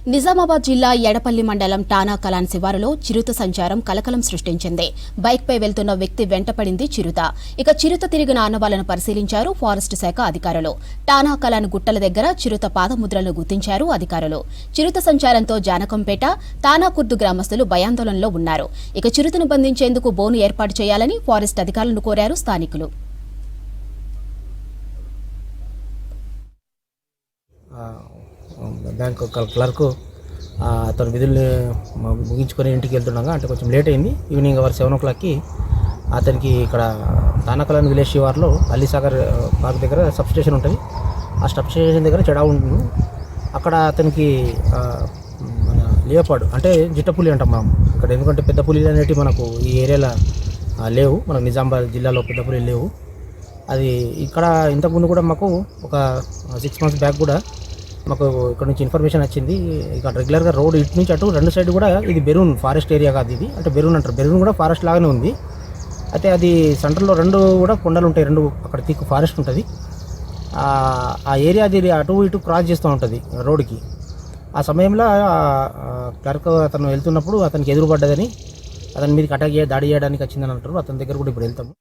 నిజామాబాద్ జిల్లా ఎడపల్లి మండలం టానా కలాన్ శివారులో చిరుత సంచారం కలకలం సృష్టించింది. బైక్పై వెళ్తున్న వ్యక్తి వెంటపడింది చిరుత. ఇక చిరుత తిరిగిన ఆనవాళ్లను పరిశీలించారు ఫారెస్ట్ శాఖ అధికారులు. టానా కలాన్ గుట్టల దగ్గర చిరుత పాదముద్రలను గుర్తించారు అధికారులు. చిరుత సంచారంతో జానకంపేట, తానాకుర్దు గ్రామస్తులు భయాందోళనలో ఉన్నారు. ఇక చిరుతను బంధించేందుకు బోను ఏర్పాటు చేయాలని ఫారెస్ట్ అధికారులను కోరారు స్థానికులు. బ్యాంక్ క్లర్క్ అతను విధుల్ని ముగించుకొని ఇంటికి వెళ్తుండగా అంటే కొంచెం లేట్ అయింది. ఈవినింగ్ అవర్ 7 o'clockకి అతనికి ఇక్కడ తానాకలాన్ విలేజ్ శివార్లో అలీసాగర్ పార్క్ దగ్గర సబ్స్టేషన్ ఉంటుంది. ఆ సబ్స్టేషన్ దగ్గర చెడా ఉంటుంది. అక్కడ అతనికి మన లియోపార్డ్ అంటే జిట్టపులి అంటాం మనం ఇక్కడ. ఎందుకంటే పెద్ద పులిలు అనేవి మనకు ఈ ఏరియాలో లేవు. మనకు నిజామాబాద్ జిల్లాలో పెద్ద పులిలు లేవు. అది ఇక్కడ ఇంతకుముందు కూడా మాకు ఒక 6 months బ్యాక్ కూడా మాకు ఇక్కడ నుంచి ఇన్ఫర్మేషన్ వచ్చింది. ఇక్కడ రెగ్యులర్గా రోడ్ ఇటు నుంచి అటు 2 సైడ్ కూడా ఇది బెరూన్ ఫారెస్ట్ ఏరియా కాదు ఇది. అంటే బెరూన్ అంటారు. బెరూన్ కూడా ఫారెస్ట్ లాగానే ఉంది. అయితే అది సెంటర్లో 2 కూడా కొండలు ఉంటాయి. 2 అక్కడ థిక్ ఫారెస్ట్ ఉంటుంది. ఆ ఏరియా అది అటు ఇటు క్రాస్ చేస్తూ ఉంటుంది రోడ్డుకి. ఆ సమయంలో క్లర్క్ అతను వెళ్తున్నప్పుడు అతనికి ఎదురుపడ్డదని, అతని మీదకి దాడి చేయడానికి వచ్చిందని అంటారు. అతని దగ్గర కూడా ఇప్పుడు వెళ్తాము.